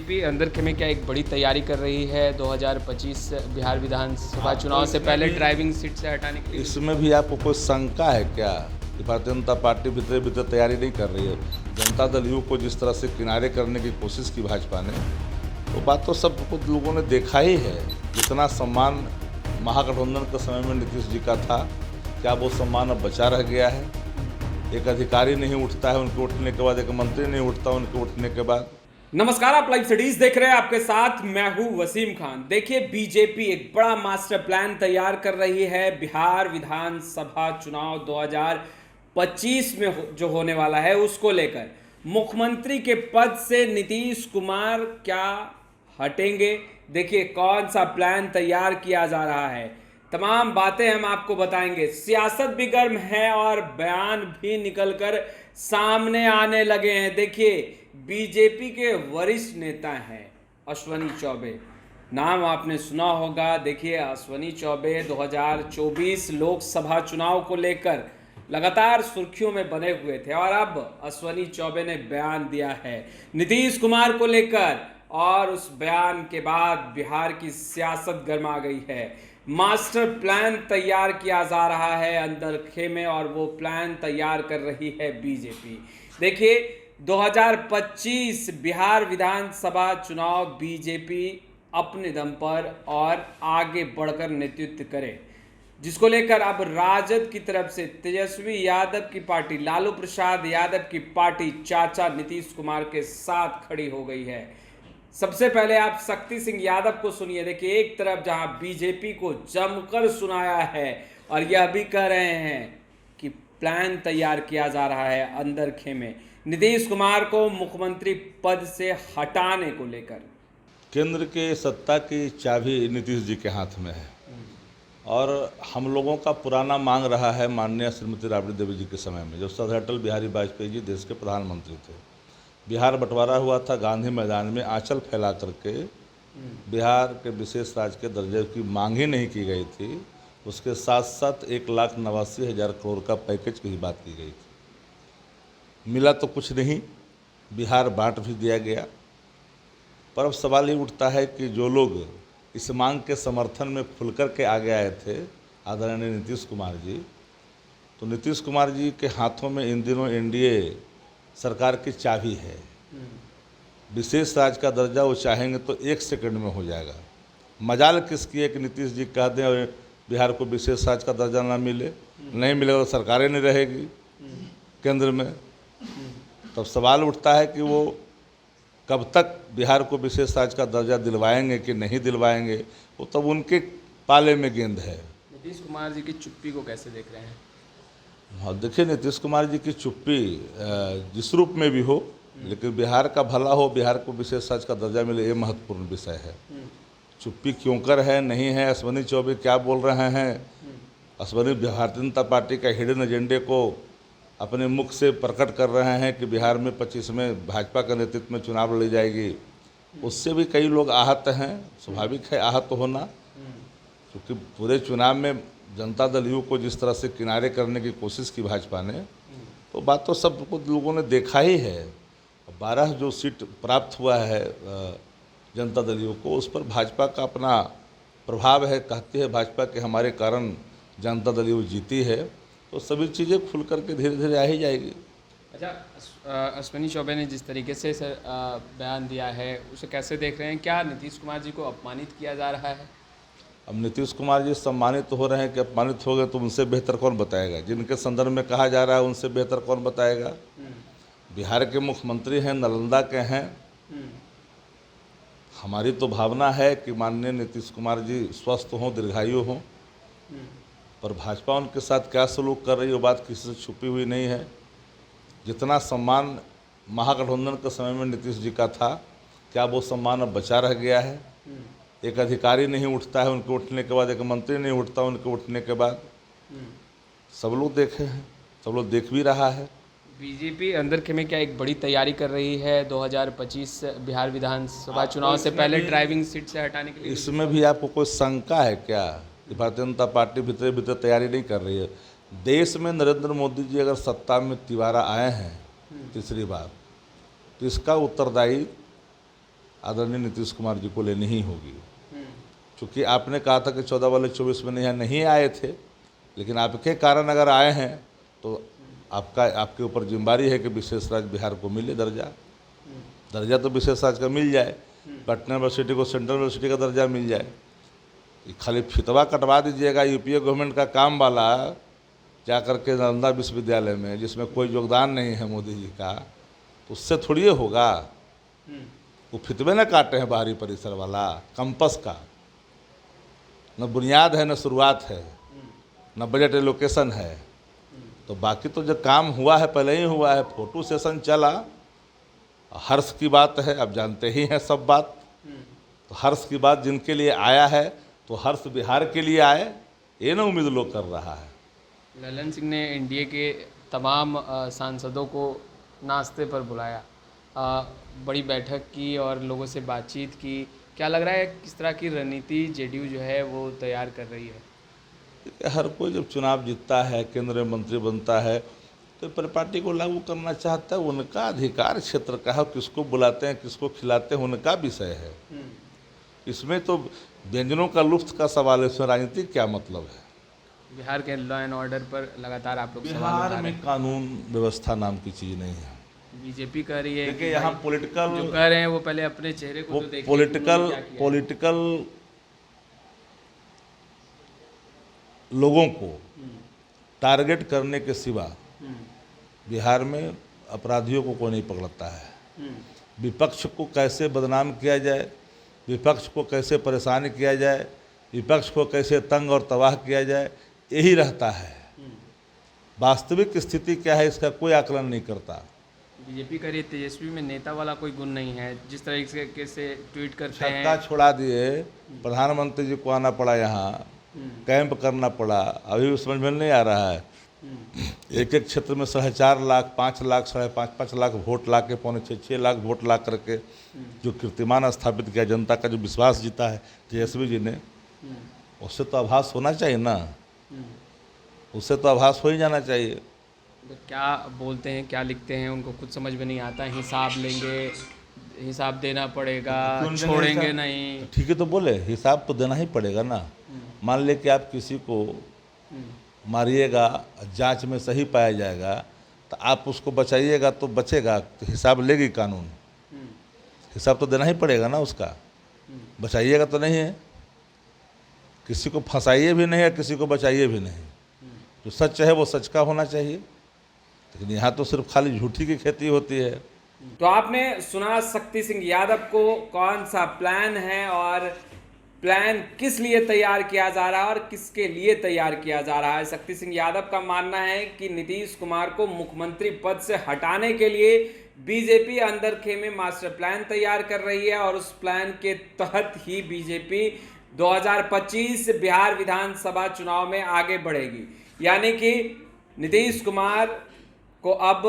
BJP अंदर खेमे क्या एक बड़ी तैयारी कर रही है 2025 बिहार विधानसभा चुनाव से पहले ड्राइविंग सीट से हटाने के लिए? इसमें भी आपको कोई शंका है क्या कि भारतीय जनता पार्टी भीतर भीतर तैयारी नहीं कर रही है? जनता दल यू को जिस तरह से किनारे करने की कोशिश की भाजपा ने, वो बात तो सब कुछ लोगों ने देखा ही है। जितना सम्मान महागठबंधन के समय में नीतीश जी का था, क्या वो सम्मान अब बचा रह गया है? एक अधिकारी नहीं उठता है उनके उठने के बाद, एक मंत्री नहीं उठता उनके उठने के बाद। नमस्कार, आप लाइव स्टडीज देख रहे हैं, आपके साथ मैं हूं वसीम खान। देखिए, बीजेपी एक बड़ा मास्टर प्लान तैयार कर रही है बिहार विधानसभा चुनाव 2025 में जो होने वाला है उसको लेकर। मुख्यमंत्री के पद से नीतीश कुमार क्या हटेंगे? देखिए कौन सा प्लान तैयार किया जा रहा है, तमाम बातें हम आपको बताएंगे। सियासत भी गर्म है और बयान भी निकलकर सामने आने लगे हैं। देखिए, बीजेपी के वरिष्ठ नेता हैं अश्वनी चौबे, नाम आपने सुना होगा। देखिए, अश्वनी चौबे 2024 लोकसभा चुनाव को लेकर लगातार सुर्खियों में बने हुए थे और अब अश्वनी चौबे ने बयान दिया है नीतीश कुमार को लेकर, और उस बयान के बाद बिहार की सियासत गर्मा गई है। मास्टर प्लान तैयार किया जा रहा है अंदर खेमे, और वो प्लान तैयार कर रही है बीजेपी। देखिए, 2025 बिहार विधानसभा चुनाव बीजेपी अपने दम पर और आगे बढ़कर नेतृत्व करे, जिसको लेकर अब राजद की तरफ से तेजस्वी यादव की पार्टी, लालू प्रसाद यादव की पार्टी चाचा नीतीश कुमार के साथ खड़ी हो गई है। सबसे पहले आप शक्ति सिंह यादव को सुनिए। देखिए, एक तरफ जहां बीजेपी को जमकर सुनाया है और यह भी कह रहे हैं कि प्लान तैयार किया जा रहा है अंदर खेमे नीतीश कुमार को मुख्यमंत्री पद से हटाने को लेकर। केंद्र के सत्ता की चाबी नीतीश जी के हाथ में है और हम लोगों का पुराना मांग रहा है माननीय श्रीमती राबड़ी देवी जी के समय में, जब सरदार अटल बिहारी वाजपेयी जी देश के प्रधानमंत्री थे। बिहार बंटवारा हुआ था गांधी मैदान में, आंचल फैला करके बिहार के विशेष राज्य के दर्जे की मांग ही नहीं की गई थी। उसके साथ साथ 1,89,000 करोड़ का पैकेज की बात की गई थी। मिला तो कुछ नहीं, बिहार बांट भी दिया गया। पर अब सवाल ये उठता है कि जो लोग इस मांग के समर्थन में खुल कर के आगे आए थे, आदरणीय नीतीश कुमार जी, तो नीतीश कुमार जी के हाथों में इन दिनों एनडीए सरकार की चाबी है। विशेष राज्य का दर्जा वो चाहेंगे तो 1 सेकंड में हो जाएगा। मजाल किसकी है कि नीतीश जी कह दें और बिहार को विशेष राज्य का दर्जा ना मिले, नहीं मिलेगा तो सरकारें नहीं रहेगी केंद्र में। तब सवाल उठता है कि वो कब तक बिहार को विशेष राज्य का दर्जा दिलवाएंगे कि नहीं दिलवाएंगे, वो तब उनके पाले में गेंद है। नीतीश कुमार जी की चुप्पी को कैसे देख रहे हैं? हाँ, देखिए, नीतीश कुमार जी की चुप्पी जिस रूप में भी हो, लेकिन बिहार का भला हो, बिहार को विशेष राज्य का दर्जा मिले, ये महत्वपूर्ण विषय है। चुप्पी क्यों कर है, नहीं है, अश्वनी चौबे क्या बोल रहे हैं? अश्वनी भारतीय जनता पार्टी का हिडन एजेंडे को अपने मुख से प्रकट कर रहे हैं कि बिहार में 25 में भाजपा के नेतृत्व में चुनाव लड़ी जाएगी। उससे भी कई लोग आहत हैं, स्वाभाविक है आहत होना, क्योंकि पूरे चुनाव में जनता दल यू को जिस तरह से किनारे करने की कोशिश की भाजपा ने, तो बात तो सब कुछ लोगों ने देखा ही है। 12 जो सीट प्राप्त हुआ है जनता दल यू को, उस पर भाजपा का अपना प्रभाव है। कहती है भाजपा कि हमारे कारण जनता दल यू जीती है, तो सभी चीज़ें खुल करके धीरे धीरे आ ही जाएगी। अच्छा, अश्वनी चौबे ने जिस तरीके से बयान दिया है उसे कैसे देख रहे हैं? क्या नीतीश कुमार जी को अपमानित किया जा रहा है? अब नीतीश कुमार जी सम्मानित हो रहे हैं कि अपमानित हो गए, तो उनसे बेहतर कौन बताएगा? जिनके संदर्भ में कहा जा रहा है उनसे बेहतर कौन बताएगा? बिहार के मुख्यमंत्री हैं, नालंदा के हैं। हमारी तो भावना है कि माननीय नीतीश कुमार जी स्वस्थ हों, दीर्घायु हों, पर भाजपा उनके साथ क्या सलूक कर रही है वो बात किसी से छुपी हुई नहीं है। जितना सम्मान महागठबंधन के समय में नीतीश जी का था, क्या वो सम्मान अब बचा रह गया है? एक अधिकारी नहीं उठता है उनके उठने के बाद, एक मंत्री नहीं उठता उनके उठने के बाद। सब लोग देखे हैं, सब लोग देख भी रहा है। बीजेपी अंदर खेमे क्या एक बड़ी तैयारी कर रही है 2025 बिहार विधानसभा चुनाव से पहले ड्राइविंग सीट से हटाने के लिए? इसमें भी आपको कोई शंका है क्या कि भारतीय जनता पार्टी भीतर भीतर तैयारी नहीं कर रही है? देश में नरेंद्र मोदी जी अगर सत्ता में तिबारा आए हैं तीसरी बार, तो इसका उत्तरदायी आदरणीय नीतीश कुमार जी को लेनी ही होगी। क्योंकि आपने कहा था कि 14 वाले 24 में यहाँ नहीं आए थे, लेकिन आपके कारण अगर आए हैं तो आपके ऊपर जिम्मेदारी है कि विशेष राज्य बिहार को मिले दर्जा तो विशेष राज्य का मिल जाए, पटना यूनिवर्सिटी को सेंट्रल यूनिवर्सिटी का दर्जा मिल जाए। खाली फितवा कटवा दीजिएगा यूपीए गवर्नमेंट का काम वाला जा करके नालंदा विश्वविद्यालय में, जिसमें कोई योगदान नहीं है मोदी जी का, तो उससे थोड़ी ये होगा। वो फितवे न काटे हैं बाहरी परिसर वाला कैंपस का, न बुनियाद है न शुरुआत है, न बजट एलोकेशन है। तो बाकी तो जो काम हुआ है पहले ही हुआ है। फोटो सेशन चला, हर्ष की बात है, आप जानते ही हैं सब बात। तो हर्ष की बात जिनके लिए आया है तो हर्ष बिहार के लिए आए, ये ना उम्मीद लोग कर रहा है। ललन सिंह ने एनडीए के तमाम सांसदों को नाश्ते पर बुलाया, बड़ी बैठक की और लोगों से बातचीत की। क्या लग रहा है किस तरह की रणनीति जेडीयू जो है वो तैयार कर रही है? हर कोई जब चुनाव जीतता है, केंद्रीय मंत्री बनता है, तो पर पार्टी को लागू करना चाहता है। उनका अधिकार क्षेत्र का है, किसको बुलाते हैं किसको खिलाते हैं उनका विषय है। इसमें तो व्यंजनों का लुत्फ का सवाल है, इसमें राजनीति क्या मतलब है? बिहार के लॉ एंड ऑर्डर पर लगातार आप लोग सवाल उठा बिहार रहे में हैं। कानून व्यवस्था नाम की चीज़ नहीं है। बीजेपी कह रही है देखिए कि यहाँ भाई पॉलिटिकल जो कह रहे हैं वो पहले अपने चेहरे को तो देखिए, पॉलिटिकल उन्होंने क्या किया है। पॉलिटिकल लोगों को टारगेट करने के सिवा बिहार में अपराधियों को कोई नहीं पकड़ता है। विपक्ष को कैसे बदनाम किया जाए, विपक्ष को कैसे परेशान किया जाए, विपक्ष को कैसे तंग और तबाह किया जाए, यही रहता है। वास्तविक स्थिति क्या है इसका कोई आकलन नहीं करता। बीजेपी कह रही है तेजस्वी में नेता वाला कोई गुण नहीं है। जिस तरीके से ट्वीट करते हैं, छक्का छोड़ा दिए, प्रधानमंत्री जी को आना पड़ा, यहाँ कैंप करना पड़ा, अभी भी समझ में नहीं आ रहा है। एक एक क्षेत्र में 4.5 लाख 5 लाख 5.5 लाख वोट ला के 6.5 लाख वोट ला करके जो कीर्तिमान स्थापित किया, जनता का जो विश्वास जीता है तेजस्वी जी ने, उससे तो आभास होना चाहिए ना, उससे तो आभास हो ही जाना चाहिए। तो क्या बोलते हैं क्या लिखते हैं उनको कुछ समझ में नहीं आता। हिसाब लेंगे, हिसाब देना पड़ेगा, क्यों देना छोड़ेंगे हिसाब? नहीं। ठीक है तो बोले हिसाब तो देना ही पड़ेगा ना। मान ले कि आप किसी को मारिएगा, जांच में सही पाया जाएगा तो आप उसको बचाइएगा तो बचेगा, तो हिसाब लेगी कानून, हिसाब तो देना ही पड़ेगा ना उसका। बचाइएगा तो नहीं है, किसी को फंसाइए भी नहीं है, किसी को बचाइए भी नहीं। जो सच है वो सच का होना चाहिए, लेकिन यहाँ तो सिर्फ खाली झूठी की खेती होती है। तो आपने सुना शक्ति सिंह यादव को कौन सा प्लान है और प्लान किस लिए तैयार किया जा रहा है और किसके लिए तैयार किया जा रहा है। शक्ति सिंह यादव का मानना है कि नीतीश कुमार को मुख्यमंत्री पद से हटाने के लिए बीजेपी अंदर खेमे मास्टर प्लान तैयार कर रही है और उस प्लान के तहत ही बीजेपी 2025 बिहार विधानसभा चुनाव में आगे बढ़ेगी। यानी कि नीतीश कुमार को अब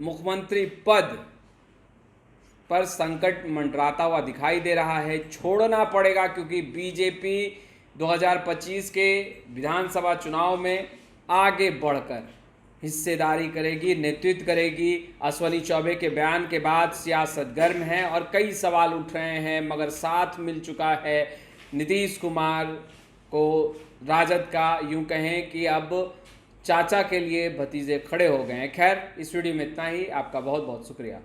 मुख्यमंत्री पद पर संकट मंडराता हुआ दिखाई दे रहा है, छोड़ना पड़ेगा, क्योंकि बीजेपी 2025 के विधानसभा चुनाव में आगे बढ़कर हिस्सेदारी करेगी, नेतृत्व करेगी। अश्विनी चौबे के बयान के बाद सियासत गर्म है और कई सवाल उठ रहे हैं, मगर साथ मिल चुका है नीतीश कुमार को राजद का। यूं कहें कि अब चाचा के लिए भतीजे खड़े हो गए हैं। खैर, इस वीडियो में इतना ही। आपका बहुत बहुत शुक्रिया।